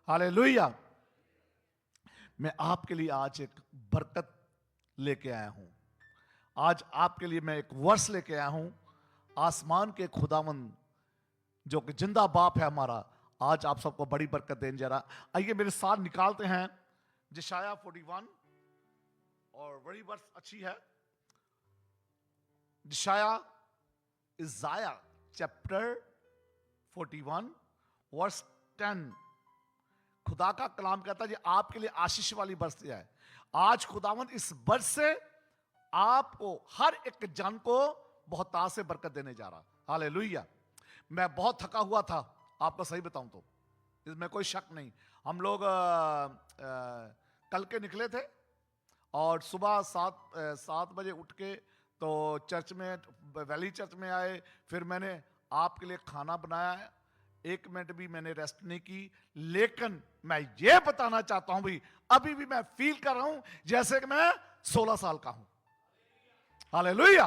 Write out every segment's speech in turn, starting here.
Hallelujah. मैं आपके लिए आज एक बरकत लेके आया हूं। आज आपके लिए मैं एक वर्ष लेके आया हूं। आसमान के खुदावंद जो कि जिंदा बाप है हमारा, आज आप सबको बड़ी बरकत देने जा रहा। आइए मेरे साथ निकालते हैं यशायाह 41, और बड़ी वर्ष अच्छी है। इज़ाया चैप्टर 41 वर्स 10। खुदा का कलाम कहता है, ये आपके लिए आशीष वाली वर्ष है। आज खुदावंद इस वर्ष से आपको हर एक जन को बहुत ताज से बरकत देने जा रहा। हालेलुया। मैं बहुत थका हुआ था, आपको सही बताऊं तो इसमें कोई शक नहीं। हम लोग कल के निकले थे और सुबह 7 बजे उठ के तो चर्च में, वैली चर्च में आए। फिर मैंने आपके लिए खाना बनाया, 1 मिनट भी मैंने रेस्ट नहीं की। लेकिन मैं ये बताना चाहता हूं भाई, अभी भी मैं फील कर रहा हूं जैसे कि मैं 16 साल का हूं। हालेलुया।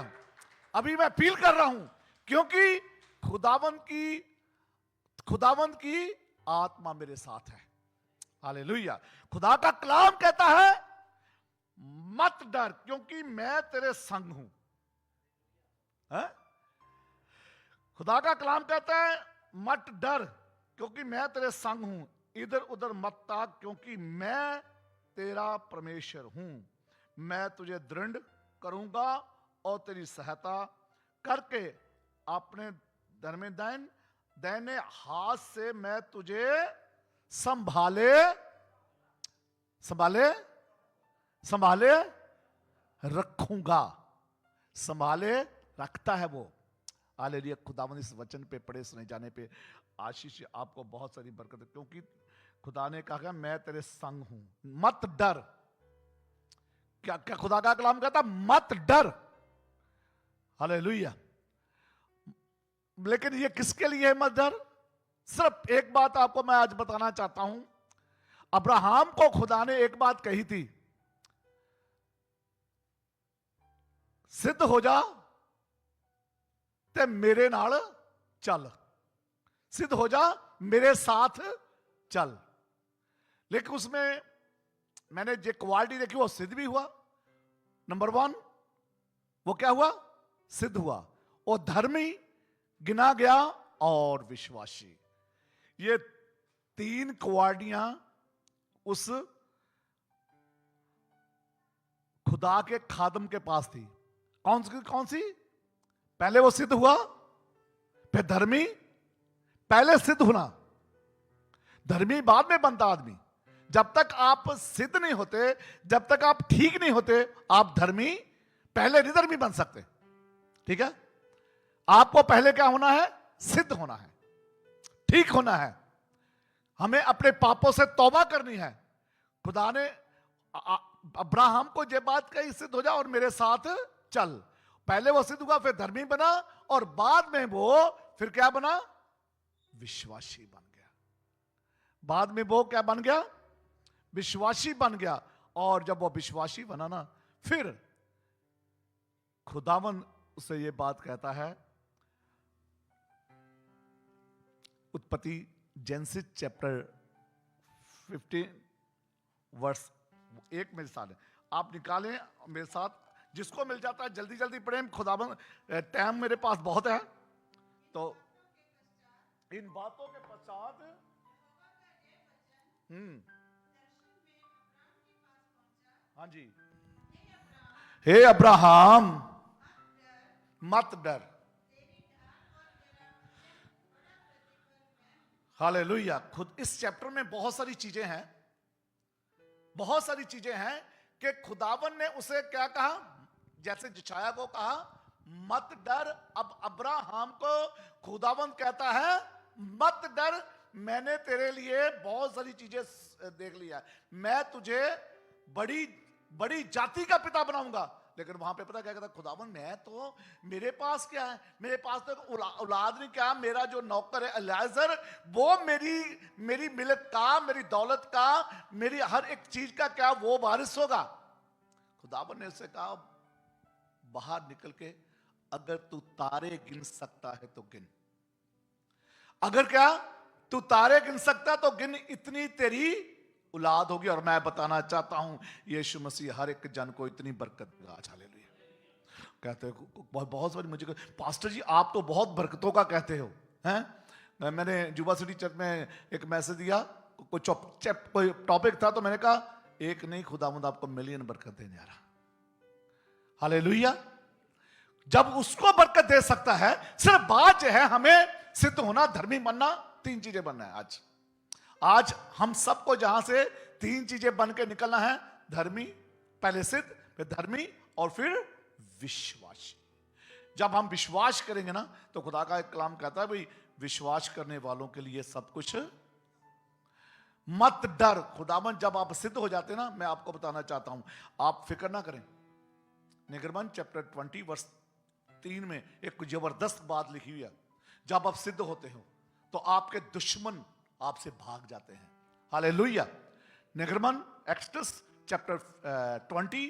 अभी मैं फील कर रहा हूं क्योंकि खुदावंद की आत्मा मेरे साथ है। हालेलुया। खुदा का कलाम कहता है, मत डर क्योंकि मैं तेरे संग हूं। खुदा का कलाम कहता है, मत डर क्योंकि मैं तेरे संग हूं। इधर उधर मत ताक क्योंकि मैं तेरा परमेश्वर हूं। मैं तुझे दृढ़ करूंगा और तेरी सहायता करके अपने दाहिने हाथ से मैं तुझे संभाले रखूंगा। संभाले रखता है वो। हालेलुया। खुदावंद इस वचन पे पढ़े सुने जाने पे आशीष आपको बहुत सारी बरकत है, क्योंकि खुदा ने कहा मैं तेरे संग हूं, मत डर। क्या क्या खुदा का कलाम कहता, मत डर। हालेलुया। लेकिन ये किसके लिए है मत डर? सिर्फ एक बात आपको मैं आज बताना चाहता हूं। अब्राहम को खुदा ने एक बात कही थी, सिद्ध हो जा ते मेरे नाल चल। सिद्ध हो जा, मेरे साथ चल। लेकिन उसमें मैंने जो क्वालिटी देखी वो सिद्ध भी हुआ। नंबर 1 वो क्या हुआ? सिद्ध हुआ। वो धर्मी गिना गया और विश्वासी। ये 3 क्वालिटियां उस खुदा के खादम के पास थी। कौन सी? पहले वो सिद्ध हुआ, फिर धर्मी। पहले सिद्ध होना, धर्मी बाद में बनता आदमी। जब तक आप सिद्ध नहीं होते, जब तक आप ठीक नहीं होते, आप धर्मी पहले नहीं धर्मी बन सकते। ठीक है? आपको पहले क्या होना है? सिद्ध होना है, ठीक होना है। हमें अपने पापों से तौबा करनी है। खुदा ने अब्राहम को ये बात कही, सिद्ध हो जा और मेरे साथ चल। पहले वो सिद्ध हुआ, फिर धर्मी बना, और बाद में वो फिर क्या बना? विश्वासी बन गया। बाद में वो क्या बन गया? विश्वासी बन गया। और जब वो विश्वासी बना ना, फिर खुदावन उसे ये बात कहता है, उत्पत्ति जेनेसिस चैप्टर 15 वर्स 1 मेरे साथ है। आप निकालें मेरे साथ, जिसको मिल जाता है जल्दी जल्दी पढ़ें। खुदावन टाइम मेरे पास बहुत है। तो इन बातों के पश्चात हाँ जी, हे अब्राहम मत डर। हालेलुया। खुद इस चैप्टर में बहुत सारी चीजें हैं, बहुत सारी चीजें हैं कि खुदावन ने उसे क्या कहा? जैसे यशायाह को कहा मत डर, अब अब्राहम को खुदावन कहता है मत डर, मैंने तेरे लिए बहुत सारी चीजें देख लिया। मैं तुझे बड़ी बड़ी जाति का पिता बनाऊंगा। लेकिन वहां पे पता क्या कहता? खुदावन मैं तो, मेरे पास क्या है? मेरे पास तो औलाद नहीं। क्या मेरा जो नौकर है एलिएजर, वो मेरी मिल्क का, मेरी दौलत का, मेरी हर एक चीज का क्या वो वारिस होगा? खुदावन ने उससे कहा बाहर निकल के अगर तू तारे गिन सकता है तो गिन। अगर क्या तू तारे गिन सकता तो गिन, इतनी तेरी औलाद होगी। और मैं बताना चाहता हूं यीशु मसीह हर एक जन को इतनी बरकत देगा। हालेलुया। कहते हो बहुत सारी मुझे, पास्टर जी आप तो बहुत बरकतों का कहते हो हैं। मैंने जुबा सिटी चर्च में एक मैसेज दिया, कोई टॉपिक था, तो मैंने कहा एक नहीं, खुदावंद आपको मिलियन बरकत देने जा रहा। हालेलुया। जब उसको बरकत दे सकता है, सिर्फ बात जो है हमें सिद्ध होना, धर्मी बनना, 3 चीजें बनना है। आज हम सबको जहां से 3 चीजें बन के निकलना है, धर्मी, पहले सिद्ध, फिर धर्मी, और फिर विश्वासी। जब हम विश्वास करेंगे ना, तो खुदा का एक कलाम कहता है भाई विश्वास करने वालों के लिए सब कुछ, मत डर। खुदावन जब आप सिद्ध हो जाते हैं ना, मैं आपको बताना चाहता हूं, आप फिक्र ना करें। निर्गमन चैप्टर 20 वर्ष 3 में एक जबरदस्त बात लिखी हुई है। जब आप सिद्ध होते हो तो आपके दुश्मन आपसे भाग जाते हैं। हालेलुया। निर्गमन एक्सोडस चैप्टर 20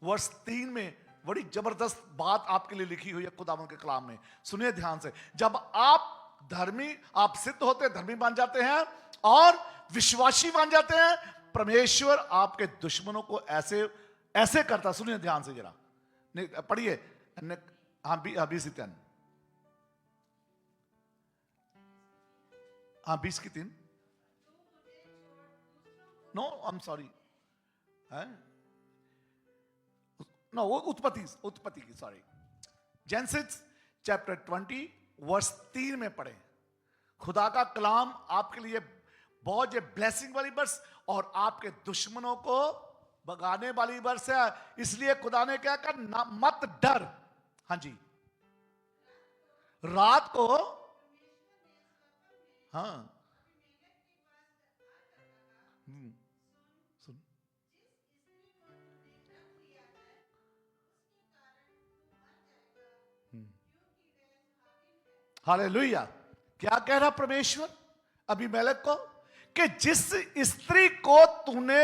वर्ष 3 में बड़ी जबरदस्त बात आपके लिए लिखी हुई है खुदावन के कलाम में। सुनिए ध्यान से। जब आप धर्मी, आप सिद्ध होते, धर्मी बन जाते हैं और विश्वासी बन जाते हैं, परमेश्वर आपके दुश्मनों को ऐसे ऐसे करता। सुनिए ध्यान से जरा, पढ़िए। हाँ 20 हाँ 20 की 3। No I am sorry, no वो उत्पत्ति की, सॉरी। जेनेसिस चैप्टर 20 वर्ष 3 में पढ़े। खुदा का कलाम आपके लिए बहुत ब्लेसिंग वाली वर्ष और आपके दुश्मनों को भगाने वाली वर्ष है। इसलिए खुदा ने क्या कहा, मत डर। हाँ जी, रात को, हाँ सुन, हालेलुया। क्या कह रहा परमेश्वर अबीमेलेक को, कि जिस स्त्री को तूने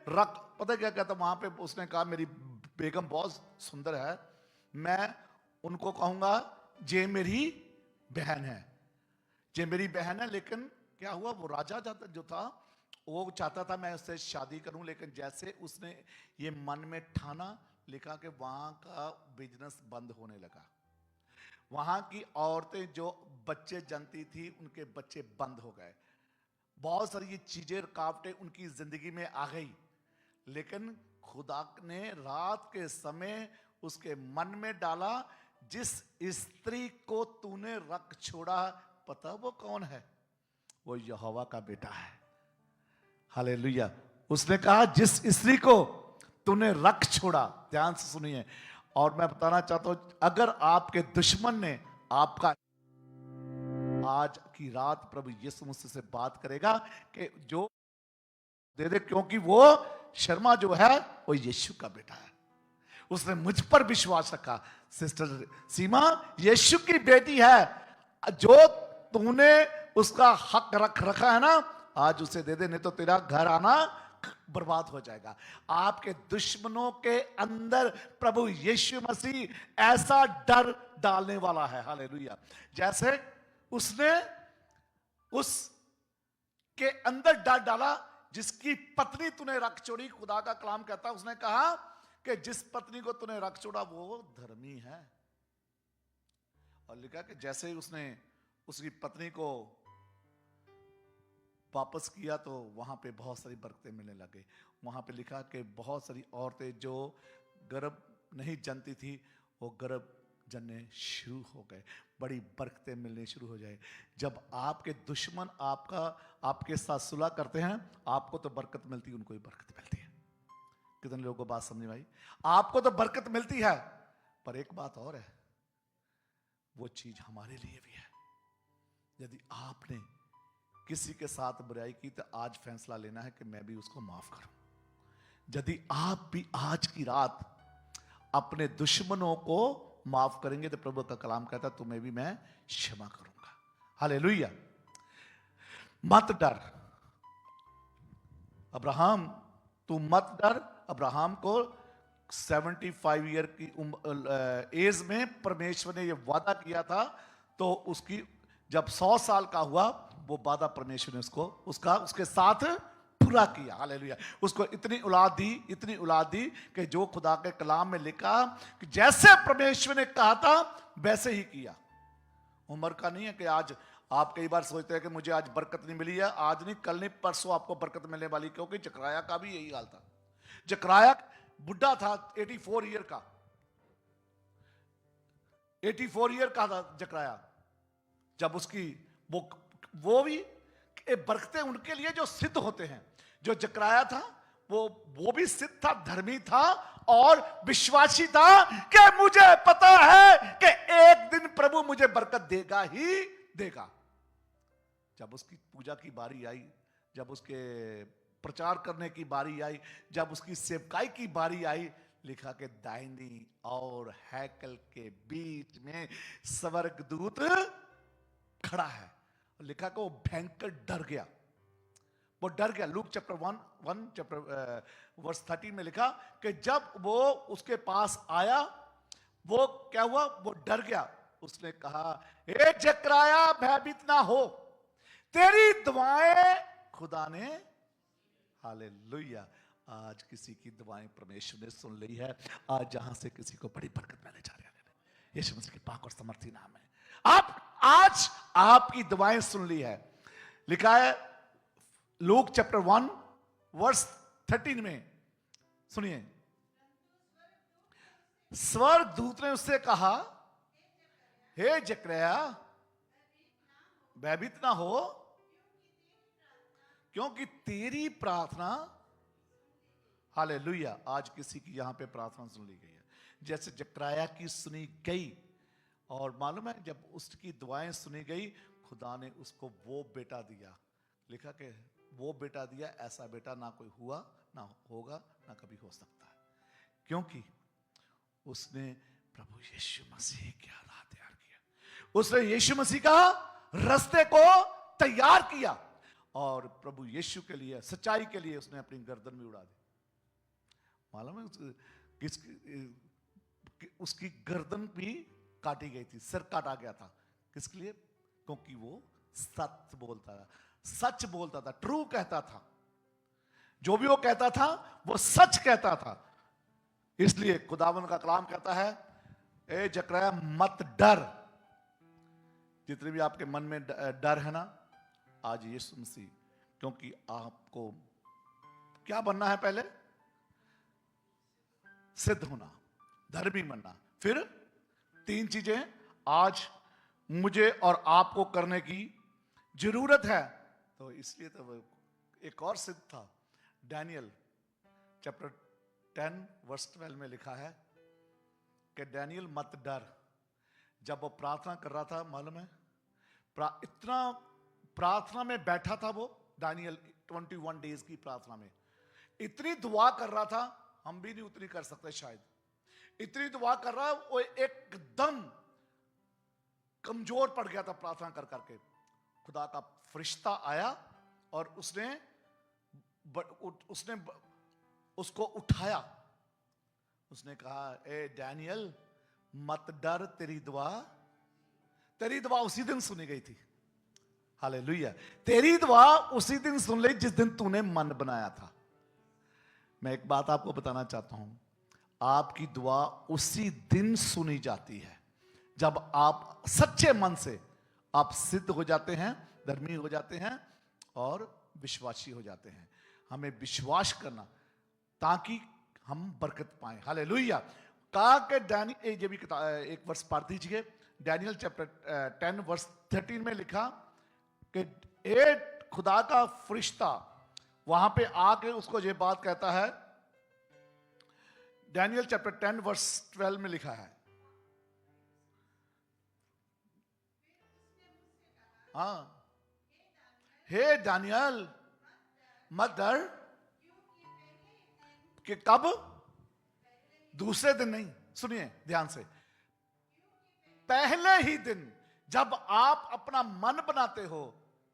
रख, पता क्या कहता वहां पे, उसने कहा मेरी बेगम बहुत सुंदर है, मैं उनको कहूंगा जे मेरी बहन है, जे मेरी बहन है। लेकिन क्या हुआ, वो राजा जो था वो चाहता था मैं उससे शादी करूं, लेकिन जैसे उसने ये मन में ठाना, लिखा कि वहां का बिजनेस बंद होने लगा। वहां की औरतें जो बच्चे जनती थी, उनके बच्चे बंद हो गए। बहुत सारी ये चीजें, रुकावटें उनकी जिंदगी में आ गई। लेकिन खुदा ने रात के समय उसके मन में डाला, जिस स्त्री को तूने रख छोड़ा, पता वो कौन है, वो यहोवा का बेटा है। हालेलुया। उसने कहा जिस स्त्री को तूने रख छोड़ा। ध्यान से सुनिए, और मैं बताना चाहता हूं, अगर आपके दुश्मन ने आपका, आज की रात प्रभु यीशु मसीह से बात करेगा कि जो दे दे, क्योंकि वो शर्मा जो है वो यीशु का बेटा है। उसने मुझ पर विश्वास रखा। सिस्टर सीमा यीशु की बेटी है, जो तूने उसका हक रखा है ना, आज उसे दे दे, नहीं तो तेरा घर आना बर्बाद हो जाएगा। आपके दुश्मनों के अंदर प्रभु यीशु मसीह ऐसा डर डालने वाला है। हालेलुया। जैसे उसने उसके अंदर डर डाला, जिसकी पत्नी तूने रख छोड़ी। खुदा का कलाम कहता है, उसने कहा कि जिस पत्नी को तूने रख छोड़ा वो धर्मी है। और लिखा कि जैसे ही उसने उसकी पत्नी को वापस किया, तो वहां पे बहुत सारी बरकतें मिलने लगे। वहां पे लिखा कि बहुत सारी औरतें जो गर्भ नहीं जनती थी, वो गर्भ जनने शुरू हो गए, बड़ी बरकतें मिलने शुरू हो जाए। जब आपके दुश्मन आपके साथ सुलह करते हैं, आपको तो बरकत मिलती है, उनको भी बरकत मिलती है। कितने लोगों को बात समझ में आई? आपको तो बरकत मिलती है, पर एक बात और है, वो चीज हमारे लिए भी है। यदि आपने किसी के साथ बुराई की, तो आज फैसला लेना है कि मैं भी उसको माफ करूं। यदि आप भी आज की रात अपने दुश्मनों को माफ करेंगे, तो प्रभु का कलाम कहता है तुम्हें भी मैं क्षमा करूंगा। हालेलुया। मत डर अब्राहम, तू मत डर। अब्राहम को 75 ईयर की एज में परमेश्वर ने यह वादा किया था, तो उसकी जब 100 साल का हुआ, वो वादा परमेश्वर ने उसके साथ पूरा किया। हालेलुया। उसको इतनी औलाद दी कि जो खुदा के कलाम में लिखा कि जैसे परमेश्वर ने कहा था वैसे ही किया। उम्र का नहीं है कि आज आप कई बार सोचते हैं कि मुझे आज बरकत नहीं मिली है, आज नहीं, कल नहीं, परसों आपको बरकत मिलने वाली, क्योंकि जकराया का भी यही हाल था। जकराया बुढ़ा था, 84 ईयर का, 84 ईयर का था जकराया। जब उसकी वो भी बरकतें उनके लिए जो सिद्ध होते हैं। जो जकराया था वो भी सिद्ध था, धर्मी था और विश्वासी था कि मुझे पता है कि एक दिन प्रभु मुझे बरकत देगा ही देगा। जब उसकी पूजा की बारी आई, जब उसके प्रचार करने की बारी आई, जब उसकी सेवकाई की बारी आई, लिखा कि दाहिनी और हैकल के बीच में स्वर्गदूत खड़ा है। लिखा कि वो भयंकर डर गया, वो डर गया। लूक चैप्टर 1 चैप्टर वर्स 13 में लिखा कि जब वो उसके पास आया, वो क्या हुआ, वो डर गया। उसने कहा, ए जकराया भयभीत ना हो, तेरी दुआएं खुदा ने, हालेलुया, आज किसी की दुआएं परमेश्वर ने सुन ली है। आज जहां से किसी को बड़ी बरकत मिलने जा रही है, यीशु मसीह के पाक और समर्थी नाम है। आज आपकी दुआएं सुन ली है। लिखा है लूक चैप्टर 1 वर्स 13 में, सुनिए, स्वर्गदूत ने उससे कहा, हे जकरिया भयभीत ना हो, क्योंकि तेरी प्रार्थना, हालेलुया, आज किसी की यहां पे प्रार्थना सुन ली गई है, जैसे जकरिया की सुनी गई। और मालूम है, जब उसकी दुआएं सुनी गई, खुदा ने उसको वो बेटा दिया। लिखा कि वो बेटा दिया, ऐसा बेटा ना कोई हुआ, ना होगा, ना कभी हो सकता है, क्योंकि उसने प्रभु यीशु मसीह की राह तैयार किया। उसने यीशु मसीह का रास्ते को तैयार किया और प्रभु यीशु के लिए, सच्चाई के लिए उसने अपनी गर्दन भी उड़ा दी। मालूम है उसकी गर्दन भी काटी गई थी, सिर काटा गया था। किसके लिए? क्योंकि वो सच बोलता था, सच बोलता था, ट्रू कहता था। जो भी वो कहता था वो सच कहता था। इसलिए खुदावंद का कलाम कहता है, ए जकरिया मत डर। जितने भी आपके मन में डर है ना, आज यीशु मसीह, क्योंकि आपको क्या बनना है? पहले सिद्ध होना, धर्मी बनना, फिर 3 चीजें आज मुझे और आपको करने की जरूरत है। तो इसलिए तो वो एक और सिद्ध था। डैनियल चैप्टर 10 वर्स 12 में लिखा है कि डैनियल मत डर। जब वो प्रार्थना कर रहा था, मालूम है, इतना प्रार्थना में बैठा था वो डैनियल, 21 डेज की प्रार्थना में इतनी दुआ कर रहा था, हम भी नहीं उतनी कर सकते शायद। इतनी दुआ कर रहा, वो एकदम कमजोर पड़ गया था प्रार्थना कर करके। खुदा का फरिश्ता आया और उसने उसको उठाया। उसने कहा, ए डैनियल मत डर, तेरी दुआ उसी दिन सुनी गई थी। हालेलुया, तेरी दुआ उसी दिन सुन ली जिस दिन तूने मन बनाया था। मैं एक बात आपको बताना चाहता हूं, आपकी दुआ उसी दिन सुनी जाती है जब आप सच्चे मन से आप सिद्ध हो जाते हैं, धर्मी हो जाते हैं और विश्वासी हो जाते हैं। हमें विश्वास करना ताकि हम बरकत पाएं। हालेलुया। कहा कि डैनियल, ये भी एक वर्ष पढ़ दीजिए, डैनियल चैप्टर 10 वर्स 13 में लिखा कि एक खुदा का फरिश्ता वहां पे आके उसको ये बात कहता है। डैनियल चैप्टर 10 वर्स 12 में लिखा है, हाँ, हे डैनियल मत डर, कि कब? दूसरे दिन नहीं, सुनिए ध्यान से, पहले ही दिन जब आप अपना मन बनाते हो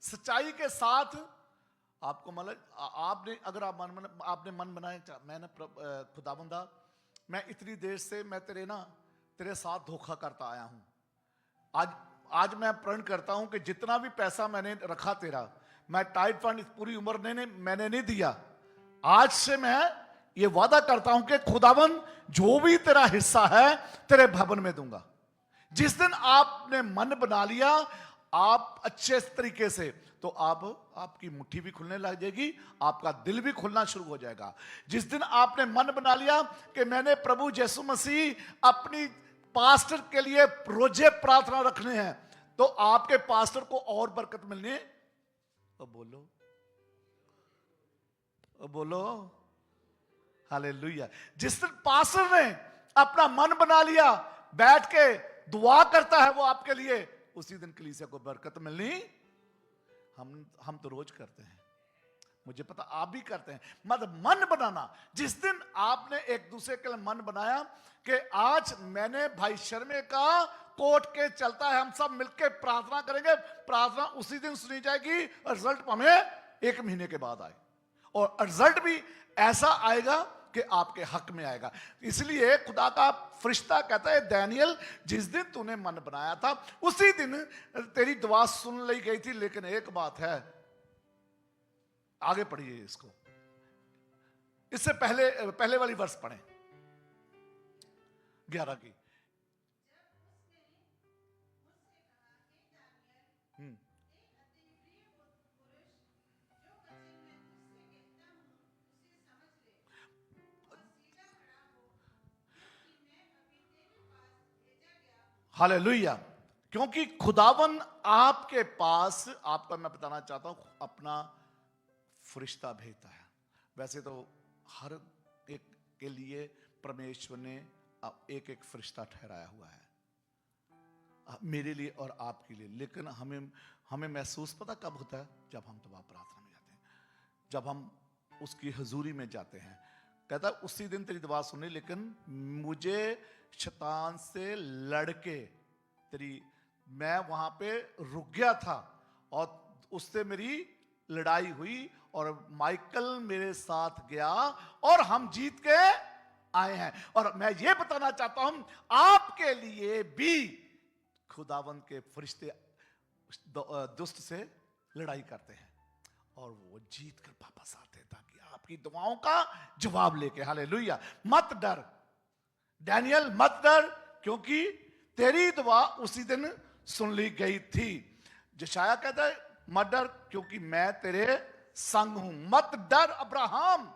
सच्चाई के साथ। आपको मतलब आपने अगर आपने मन बनाया, मैंने खुदाबंदा, मैं इतनी देर से मैं तेरे साथ धोखा करता आया हूं, आज आज मैं प्रण करता हूं कि जितना भी पैसा मैंने रखा तेरा, मैं टाइट फंड पूरी उम्र मैंने नहीं दिया। आज से मैं ये वादा करता हूं कि खुदावन जो भी तेरा हिस्सा है तेरे भवन में दूंगा। जिस दिन आपने मन बना लिया आप अच्छे तरीके से, तो आपकी मुट्ठी भी खुलने लग जाएगी, आपका दिल भी खुलना शुरू हो जाएगा। जिस दिन आपने मन बना लिया कि मैंने प्रभु यीशु मसीह अपनी पास्टर के लिए रोजे प्रार्थना रखने हैं, तो आपके पास्टर को और बरकत मिलने। तो बोलो हालेलुया। जिस दिन पास्टर ने अपना मन बना लिया, बैठ के दुआ करता है वो आपके लिए, उसी दिन कलीसिया को बरकत मिलनी। हम तो रोज करते हैं, मुझे पता आप भी करते हैं। मतलब मन बनाना, जिस दिन आपने एक दूसरे के लिए मन बनाया कि आज मैंने भाई शर्मे का कोर्ट के चलता है, हम सब मिलकर प्रार्थना करेंगे, प्रार्थना उसी दिन सुनी जाएगी, रिजल्ट हमें 1 महीने के बाद आए, और रिजल्ट भी ऐसा आएगा कि आपके हक में आएगा। इसलिए खुदा का फरिश्ता कहता है, दानियल जिस दिन तूने मन बनाया था उसी दिन तेरी दुआ सुन ली गई थी। लेकिन एक बात है, आगे पढ़िए इसको, इससे पहले वाली वर्ष पढ़ें 11 की। हालेलुया। क्योंकि खुदावन आपके पास, आपका मैं बताना चाहता हूं, अपना फरिश्ता भेजता है। वैसे तो हर एक के लिए परमेश्वर ने एक एक फरिश्ता ठहराया हुआ है, मेरे लिए और आपके लिए। लेकिन हमें महसूस पता कब होता है? जब हम दुआ प्रार्थना में जाते हैं, जब हम उसकी हजूरी में जाते हैं। कहता है उसी दिन तेरी दुआ सुनी, लेकिन मुझे शैतान से लड़के मैं वहां पे रुक गया था और उससे मेरी लड़ाई हुई, और माइकल मेरे साथ गया और हम जीत के आए हैं। और मैं ये बताना चाहता हूं, आपके लिए भी खुदावंद के फरिश्ते दुष्ट से लड़ाई करते हैं और वो जीत कर वापस आते हैं, ताकि आपकी दुआओं का जवाब लेके। हालेलुया। मत डर दानियल, मत डर, क्योंकि तेरी दुआ उसी दिन सुन ली गई थी। यशायाह कहता है मत डर, क्योंकि मैं तेरे संग हूं। मत डर अब्राहम,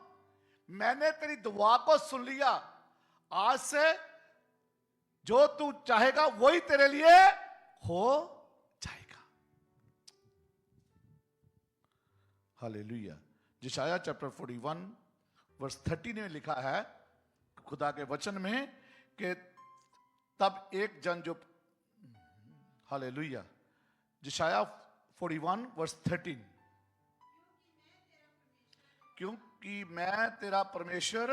मैंने तेरी दुआ को सुन लिया। आज से जो तू चाहेगा वही तेरे लिए हो जाएगा। हालेलुया। यशायाह चैप्टर 41 वर्स 30 में लिखा है खुदा के वचन में कि तब एक जन जो, हालेलुया, यशायाह 41 वर्स 13, क्योंकि मैं तेरा परमेश्वर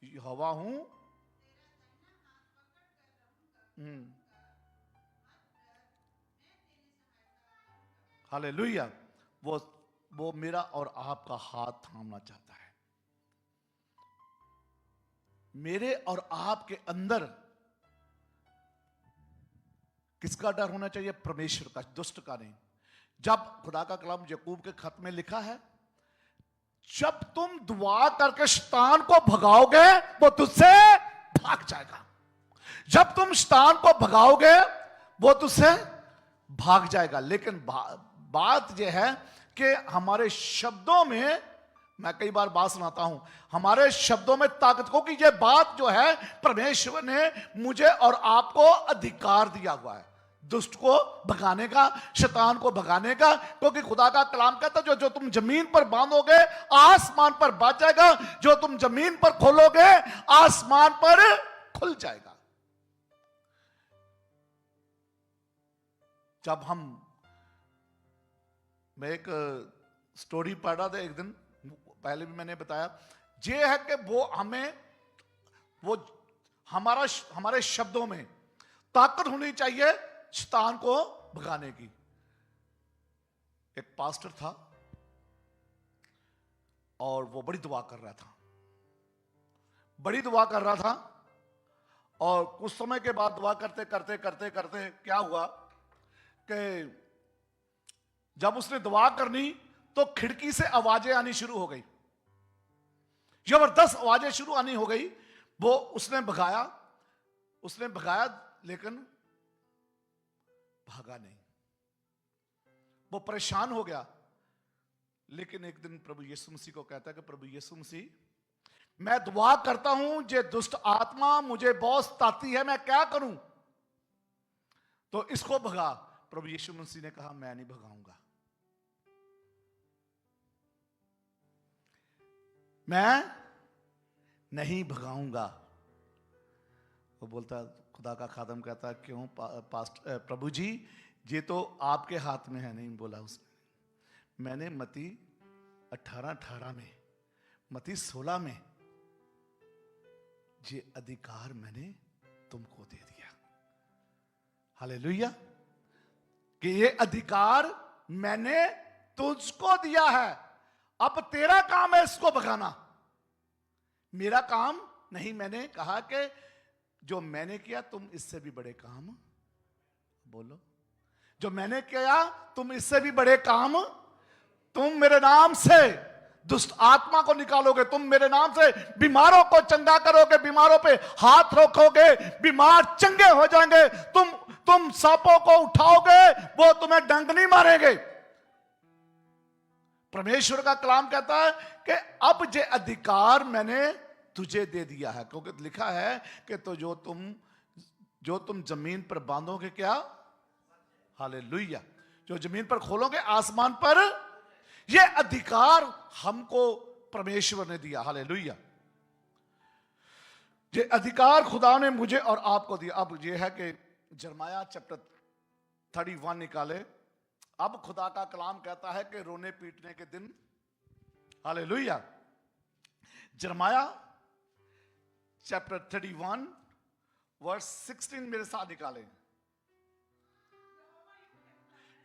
यहोवा हूं। हालेलुया। वो मेरा और आपका हाथ थामना चाहता है। मेरे और आपके अंदर किसका डर होना चाहिए? परमेश्वर का, दुष्ट का नहीं। जब खुदा का कलाम याकूब के खत में लिखा है, जब तुम दुआ करके शैतान को भगाओगे वो तुझसे भाग जाएगा। जब तुम शैतान को भगाओगे वो तुझसे भाग जाएगा। लेकिन बात यह है कि हमारे शब्दों में, मैं कई बार बात सुनाता हूं, हमारे शब्दों में ताकत को, कि यह बात जो है परमेश्वर ने मुझे और आपको अधिकार दिया हुआ है दुष्ट को भगाने का, शैतान को भगाने का। क्योंकि खुदा का कलाम कहता है जो तुम जमीन पर बांधोगे आसमान पर बांध जाएगा, जो तुम जमीन पर खोलोगे आसमान पर खुल जाएगा। जब मैं एक स्टोरी पढ़ रहा था एक दिन, पहले भी मैंने बताया, ये है कि हमारे शब्दों में ताकत होनी चाहिए शैतान को भगाने की। एक पास्टर था और वो बड़ी दुआ कर रहा था, और कुछ समय के बाद दुआ करते करते क्या हुआ कि जब उसने दुआ करनी तो खिड़की से आवाजें आनी शुरू हो गई, जबरदस्त आवाजें शुरू आनी हो गई। वो उसने भगाया लेकिन भागा नहीं, वो परेशान हो गया। लेकिन एक दिन प्रभु यीशु मसीह को कहता है कि प्रभु यीशु मसीह, मैं दुआ करता हूं, जे दुष्ट आत्मा मुझे बहुत सताती है, मैं क्या करूं? तो इसको भगा। प्रभु यीशु मसीह ने कहा, मैं नहीं भगाऊंगा, मैं नहीं भगाऊंगा। वो बोलता, खुदा का खादम कहता, क्यों प्रभु जी, ये तो आपके हाथ में है। नहीं बोला उसने, मैंने मत्ती 18:18 में, मत्ती 16 में ये अधिकार मैंने तुमको दे दिया। हालेलुया। कि ये अधिकार मैंने तुझको दिया है, अब तेरा काम है इसको भगाना, मेरा काम नहीं। मैंने कहा कि जो मैंने किया तुम इससे भी बड़े काम, बोलो, जो मैंने किया तुम इससे भी बड़े काम, तुम मेरे नाम से दुष्ट आत्मा को निकालोगे, तुम मेरे नाम से बीमारों को चंगा करोगे, बीमारों पे हाथ रखोगे, बीमार चंगे हो जाएंगे, तुम सांपों को उठाओगे, वो तुम्हें डंक नहीं मारेंगे। परमेश्वर का कलाम कहता है कि अब ये अधिकार मैंने तुझे दे दिया है, क्योंकि लिखा है कि तो जो तुम जमीन पर बांधोगे, क्या? हालेलुया। जो जमीन पर खोलोगे, आसमान पर। यह अधिकार हमको परमेश्वर ने दिया। हालेलुया। ये अधिकार खुदा ने मुझे और आपको दिया। अब यह है कि यिर्मयाह चैप्टर 31 निकाले। अब खुदा का कलाम कहता है कि रोने पीटने के दिन, हालेलुया। यिर्मयाह चैप्टर 31 वर्स 16 मेरे साथ निकाले।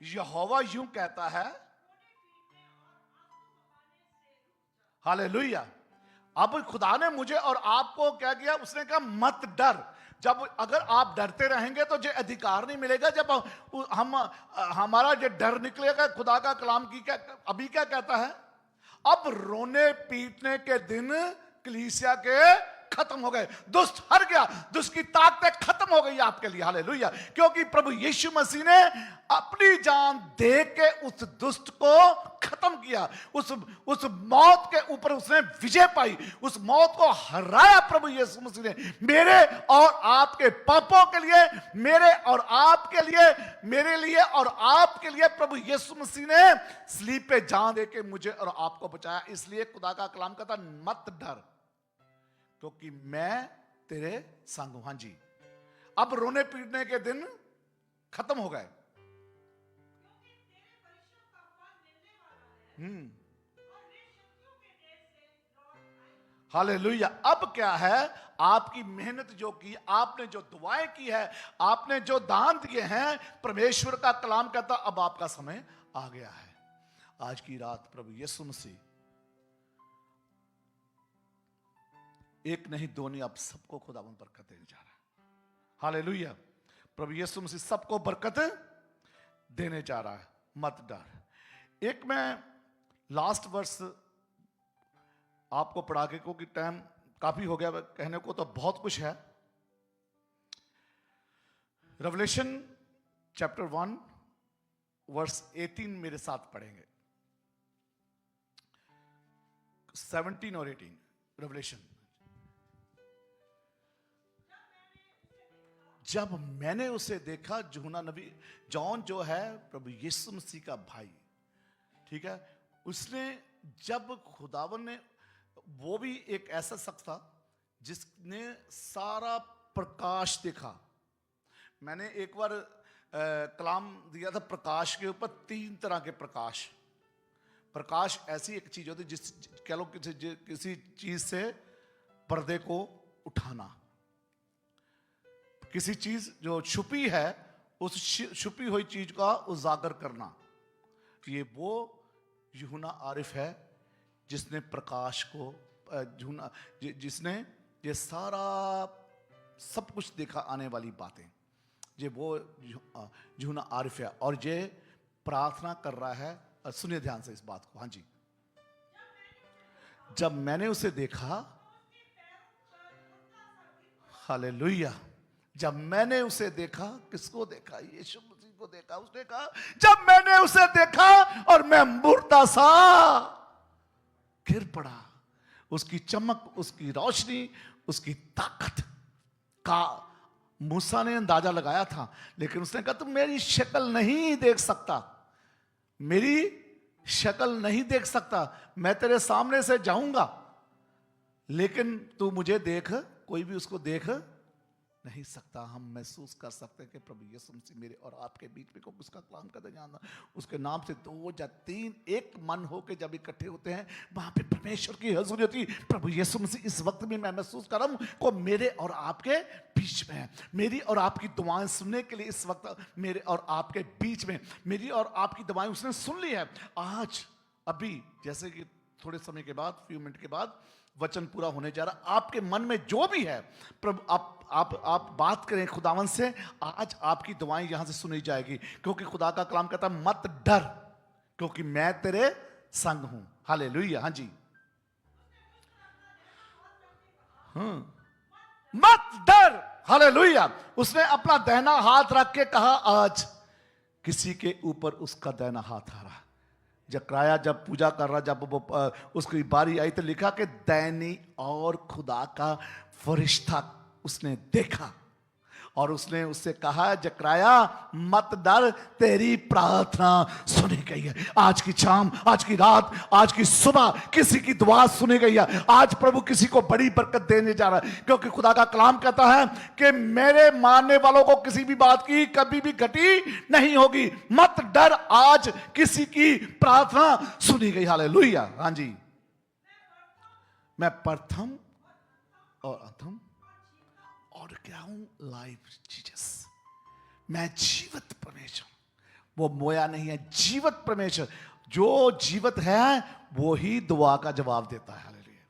यहोवा यूं कहता है, हालेलुया। अब खुदा ने मुझे और आपको क्या किया? उसने कहा मत डर। जब अगर आप डरते रहेंगे तो ये अधिकार नहीं मिलेगा। जब हमारा ये डर निकलेगा, खुदा का कलाम की अभी क्या कहता है? अब रोने पीटने के दिन कलीसिया के खत्म हो गए, दुष्ट हर गया, दुष्ट की ताकतें खत्म हो गई आपके लिए। हालेलुया। क्योंकि प्रभु यीशु मसीह ने अपनी जान दे के उस दुष्ट को खत्म किया, उस मौत के ऊपर उसने विजय पाई, उस मौत को हराया प्रभु यीशु मसीह ने। मेरे और आपके पापों के लिए, मेरे और आपके लिए, मेरे लिए और आपके लिए प्रभु यीशु मसीह ने सलीब पे जान दे के मुझे और आपको बचाया। इसलिए खुदा का कलाम कहता मत डर, क्योंकि मैं तेरे संग हूं। हाँ जी। अब रोने पीटने के दिन खत्म हो गए। हालेलुया। अब क्या है? आपकी मेहनत जो की, आपने जो दुआएं की है, आपने जो दान दिए हैं, परमेश्वर का कलाम कहता अब आपका समय आ गया है। आज की रात प्रभु यीशु मसीह एक नहीं दो नहीं, अब सबको खुदावंद बरकत देने जा रहा है। हालेलुया। प्रभु यीशु मसीह सबको बरकत देने जा रहा है। मत डर। एक मैं लास्ट वर्स आपको पढ़ा के, क्योंकि टाइम काफी हो गया, कहने को तो बहुत कुछ है। रेवलेशन चैप्टर 1 वर्स 18 मेरे साथ पढ़ेंगे। 17 और 18 रेवलेशन। जब मैंने उसे देखा, यूहन्ना नबी, जॉन जो है प्रभु यीशु मसीह का भाई, ठीक है, उसने जब खुदावन ने, वो भी एक ऐसा शख्स था जिसने सारा प्रकाश देखा। मैंने एक बार कलाम दिया था प्रकाश के ऊपर, 3 तरह के प्रकाश। प्रकाश ऐसी एक चीज होती जिस कह लो किसी चीज से पर्दे को उठाना, किसी चीज जो छुपी है उस छुपी हुई चीज का उजागर करना। ये वो यूहन्ना आरिफ है जिसने प्रकाश को, जिसने ये सारा सब कुछ देखा, आने वाली बातें। ये वो यूहन्ना आरिफ है और ये प्रार्थना कर रहा है। सुनिए ध्यान से इस बात को। हाँ जी, जब मैंने उसे देखा, हालेलुया, जब मैंने उसे देखा, किसको देखा? यीशु मसीह को देखा। उसने कहा जब मैंने उसे देखा और मैं मुर्दा सा गिर पड़ा। उसकी चमक, उसकी रोशनी, उसकी ताकत का मूसा ने अंदाजा लगाया था, लेकिन उसने कहा तुम मेरी शक्ल नहीं देख सकता, मेरी शक्ल नहीं देख सकता, मैं तेरे सामने से जाऊंगा लेकिन तू मुझे देख, कोई भी उसको देख नहीं सकता। हम महसूस कर सकते हैं कि प्रभु यीशु मसीह मेरे और आपके बीच में को उसका कलाम करते जाना, उसके नाम से 2 या 3 एक मन होकर जब इकट्ठे होते हैं वहां पे परमेश्वर की हजूरी होती। प्रभु यीशु मसीह इस वक्त में मैं महसूस कर रहा हूं को मेरे और आपके बीच में है। मेरी और आपकी दुआएं सुनने के लिए इस वक्त मेरे और आपके बीच में, मेरी और आपकी दुआएं उसने सुन ली है। आज अभी जैसे कि थोड़े समय के बाद, फ्यू मिनट के बाद वचन पूरा होने जा रहा। आपके मन में जो भी है प्रभु आप बात करें खुदावन से। आज आपकी दुआएं यहां से सुनी जाएगी, क्योंकि खुदा का कलाम कहता है मत डर क्योंकि मैं तेरे संग हूं। हालेलुया। हाँ जी, मत डर। हालेलुया। उसने अपना दाहिना हाथ रख के कहा आज किसी के ऊपर उसका दाहिना हाथ आ रहा। जकराया जब पूजा कर रहा, जब वो उसकी बारी आई तो लिखा कि दैनी और खुदा का फरिश्ता उसने देखा और उसने उससे कहा जकराया मत डर, तेरी प्रार्थना सुनी गई है। आज की शाम, आज की रात, आज की सुबह किसी की दुआ सुनी गई है। आज प्रभु किसी को बड़ी बरकत देने जा रहा है, क्योंकि खुदा का कलाम कहता है कि मेरे मानने वालों को किसी भी बात की कभी भी घटी नहीं होगी। मत डर, आज किसी की प्रार्थना सुनी गई। हालेलुया। हाँ जी, मैं प्रथम और अधम और क्या हूं? Life Jesus. मैं जीवित परमेश्वर, वो मोया नहीं है, जीवित परमेश्वर। जो जीवित है वो ही दुआ का जवाब देता है। हालेलुया।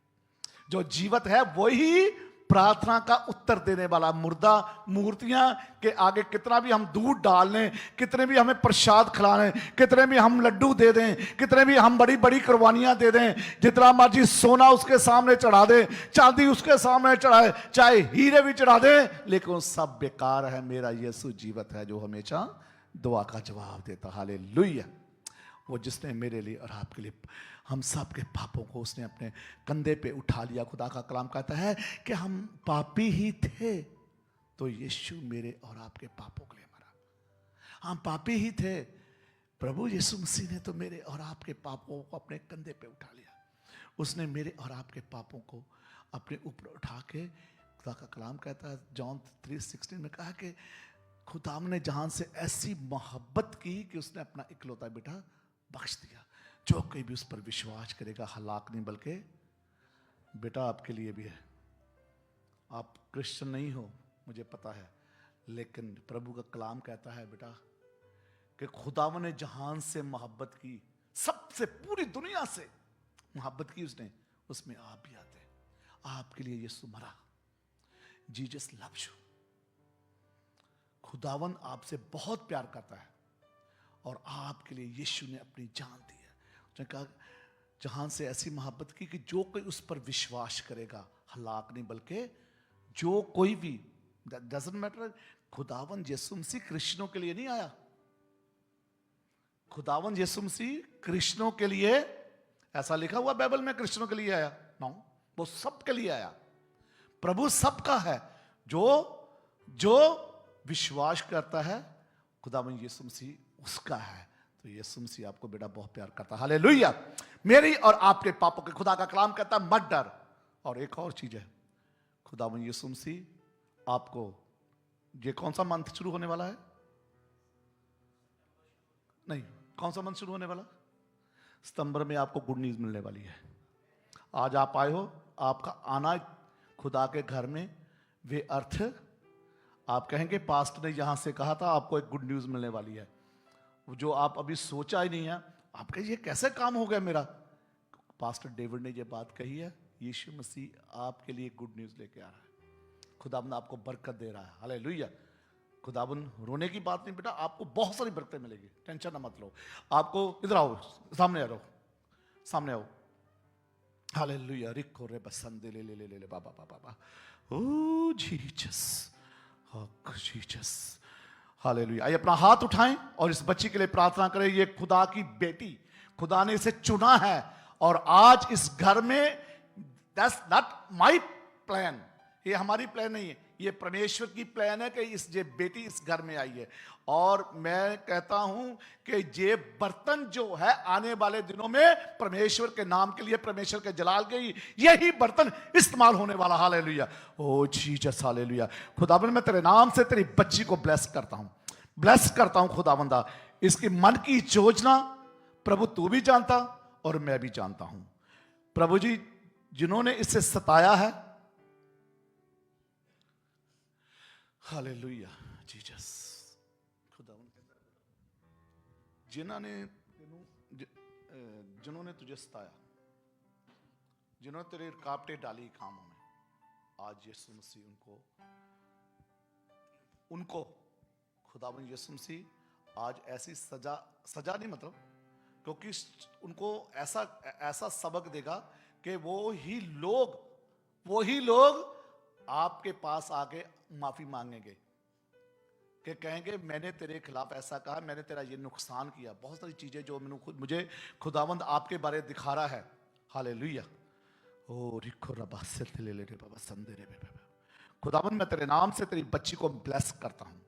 जो जीवित है वही प्रार्थना का उत्तर देने वाला। मुर्दा मूर्तियां के आगे कितना भी हम दूध डाल लें, कितने भी हमें प्रसाद खिला लें, कितने भी हम लड्डू दे दें, कितने भी हम बड़ी बड़ी कुर्बानियां दे दें, जितना मर्जी सोना उसके सामने चढ़ा दे, चांदी उसके सामने चढ़ाए, चाहे हीरे भी चढ़ा दे, लेकिन सब बेकार है। मेरा यीशु जीवित है जो हमेशा दुआ का जवाब देता। हालेलुया। वो जिसने मेरे लिए और आपके लिए हम सब के पापों को उसने अपने कंधे पे उठा लिया। खुदा का कलाम कहता है कि हम पापी ही थे तो यीशु मेरे और आपके पापों के लिए मरा। हम पापी ही थे, प्रभु यीशु मसीह ने तो मेरे और आपके पापों को अपने कंधे पे उठा लिया। उसने मेरे और आपके पापों को अपने ऊपर उठा के, खुदा का कलाम कहता है जॉन 3:16 में कहा कि खुदा ने जहां से ऐसी मोहब्बत की कि उसने अपना इकलौता बेटा बख्श दिया। जो कोई भी उस पर विश्वास करेगा हलाक नहीं बल्कि बेटा आपके लिए भी है। आप क्रिश्चियन नहीं हो मुझे पता है, लेकिन प्रभु का कलाम कहता है बेटा कि खुदावन ने जहान से मोहब्बत की, सबसे पूरी दुनिया से मोहब्बत की उसने, उसमें आप भी आते। आपके लिए यीशु मरा। Jesus loves you. खुदावन आपसे बहुत प्यार करता है और आपके लिए यीशु ने अपनी जान दी है। उसने कहा जहां से ऐसी मोहब्बत की कि जो कोई उस पर विश्वास करेगा हलाक नहीं बल्कि जो कोई भी, डजंट मैटर। खुदावन यीशु मसीह कृष्णों के लिए नहीं आया। खुदावन यीशु मसीह कृष्णों के लिए, ऐसा लिखा हुआ बाइबल में कृष्णों के लिए आया? नो, वो सबके लिए आया। प्रभु सबका है। जो विश्वास करता है खुदावन यीशु मसीह उसका है। तो यीशु मसीह आपको बेटा बहुत प्यार करता है। हालेलुया। मेरी और आपके पापों के, खुदा का कलाम कहता है मत डर। और एक और चीज है, खुदावन यीशु मसीह आपको, ये कौन सा मंथ शुरू होने वाला है? नहीं, कौन सा मंथ शुरू होने वाला? सितंबर में आपको गुड न्यूज मिलने वाली है। आज आप आए हो, आपका आना खुदा के घर में वे अर्थ आप कहेंगे पास्ट ने यहां से कहा था आपको एक गुड न्यूज मिलने वाली है, जो आप अभी सोचा ही नहीं है। आप कहिए ये कैसे काम हो गया मेरा? पास्टर डेविड ने ये बात कही है। यीशु मसीह आपके लिए गुड न्यूज लेके आ रहा है। खुदा आपको बरकत दे रहा है। हालेलुया। खुदाबन रोने की बात नहीं बेटा, आपको बहुत सारी बरकतें मिलेगी, टेंशन ना मत लो। आपको इधर आओ, सामने आ रहो, सामने आओ। हालेलुया, रिको रे बसंदे ले ले ले ले ले बाबा बाबा बाबा, ओ जीसस, जीसस, हालेलुया। आइए अपना हाथ उठाएं और इस बच्ची के लिए प्रार्थना करें। ये खुदा की बेटी, खुदा ने इसे चुना है और आज इस घर में, दैट्स नॉट माय प्लान, ये हमारी प्लान नहीं है, ये परमेश्वर की प्लान है कि इस ये बेटी इस घर में आई है। और मैं कहता हूं कि ये बर्तन जो है आने वाले दिनों में परमेश्वर के नाम के लिए, परमेश्वर के जलाल के लिए यही बर्तन इस्तेमाल होने वाला। हालेलुया, ओ जीसस, हालेलुया। खुदाबंद मैं तेरे नाम से तेरी बच्ची को ब्लेस करता हूं, ब्लेस करता हूं खुदाबंदा। इसकी मन की योजना प्रभु तू भी जानता और मैं भी जानता हूं। प्रभु जी, जिन्होंने इसे सताया है, हालेलुया जीसस, जिन्होंने तुझे सताया, जिन्होंने तेरे रुकावटें डाली कामों में, आज यीशु मसीह उनको खुदावन यीशु मसीह आज ऐसी सजा नहीं, मतलब क्योंकि उनको ऐसा सबक देगा कि वो ही लोग आपके पास आके माफी मांगेंगे, कि कहेंगे मैंने तेरे खिलाफ ऐसा कहा, मैंने तेरा ये नुकसान किया, बहुत सारी चीजें जो मुझे खुदावंद आपके बारे दिखा रहा है। हालेलुया, ओ रिखो रबा से ले ले बाबा संदे रे बाबा। खुदावंद मैं तेरे नाम से तेरी बच्ची को ब्लेस करता हूं,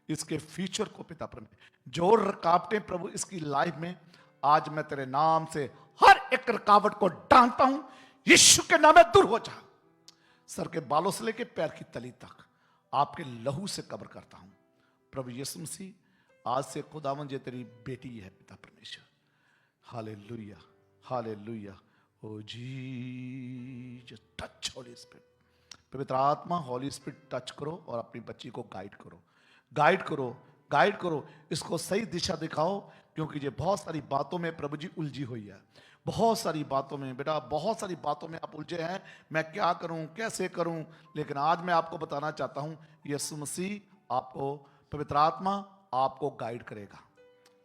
इसके फ्यूचर को पिता परमेश्वर, जो रुकावटें प्रभु इसकी लाइफ में, आज मैं तेरे नाम से हर एक रुकावट को डांटता हूं, यीशु के नाम में दूर हो जा। सर के बालों से लेके पैर की तली तक आपके लहू से कवर करता हूं। प्रभु यीशु मसीह, आज से खुदावंद ये तेरी बेटी है पिता परमेश्वर। हालेलुया, हालेलुया, ओ जीसस, टच होली स्पिरिट, पवित्र आत्मा हॉली स्पिरिट टच करो और अपनी बच्ची को गाइड करो, गाइड करो, गाइड करो, इसको सही दिशा दिखाओ, क्योंकि ये बहुत सारी बातों में प्रभु जी उलझी हुई है, बहुत सारी बातों में बेटा, बहुत सारी बातों में आप उलझे हैं, मैं क्या करूं, कैसे करूं। लेकिन आज मैं आपको बताना चाहता हूं, यीशु मसीह आपको, पवित्र आत्मा आपको गाइड करेगा।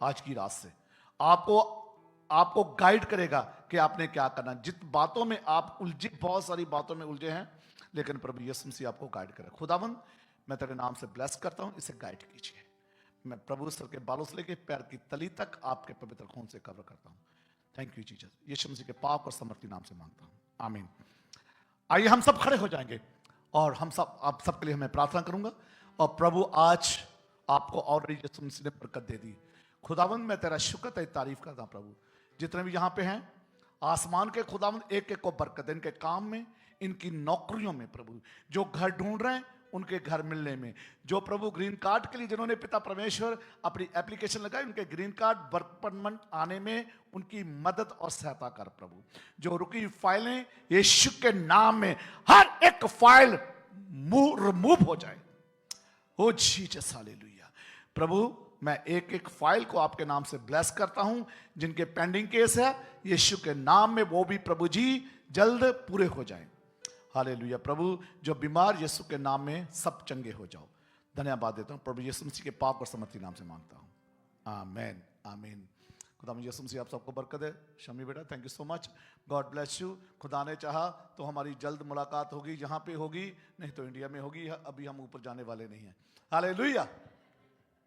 आज की रात से आपको गाइड करेगा कि आपने क्या करना। जित बातों में आप उलझे, बहुत सारी बातों में उलझे हैं, लेकिन प्रभु यीशु मसीह आपको गाइड करेगा। खुदावंद मैं तेरे नाम से ब्लेस करता हूं, इसे गाइड कीजिए। मैं प्रभु सर के बालों से लेके पैर की तली तक आपके पवित्र खून से कवर करता हूं। थैंक यू जीसस, यीशु मसीह के पाक और समर्थी नाम से मांगता हूं, आमीन। आइए हम सब खड़े हो जाएंगे और आप सबके लिए मैं प्रार्थना करूंगा। और प्रभु आज आपको और यीशु मसीह ने बरकत दे दी। खुदावंद मैं तेरा शुक्र तेरी तारीफ करता हूं प्रभु। जितने भी यहां पे हैं, आसमान के खुदावंद एक एक को बरकत दे, इनके काम में, इनकी नौकरियों में प्रभु, जो घर ढूंढ रहे हैं उनके घर मिलने में, जो प्रभु ग्रीन कार्ड के लिए जिन्होंने पिता परमेश्वर अपनी एप्लीकेशन लगाई, उनके ग्रीन कार्ड वर्क परमिट आने में उनकी मदद और सहायता कर प्रभु। जो रुकी फाइलें यीशु के नाम में हर एक फाइल रिमूव हो जाए, ओ जीसस, हालेलुया। प्रभु मैं एक एक फाइल को आपके नाम से ब्लेस करता हूं, जिनके पेंडिंग केस है यीशु के नाम में वो भी प्रभु जी जल्द पूरे हो जाएं। हालेलुया। प्रभु जो बीमार यीशु के नाम में सब चंगे हो जाओ। धन्यवाद देता हूं प्रभु यीशु मसीह के पाक और समर्थी नाम से मांगता हूं, आमीन, आमीन। खुदा यीशु मसीह आप सबको बरकत दे। शमी बेटा thank you so much, God bless you. खुदा ने चाहा तो हमारी जल्द मुलाकात होगी, जहां पे होगी, नहीं तो इंडिया में होगी, अभी हम ऊपर जाने वाले नहीं हैं। हालेलुया।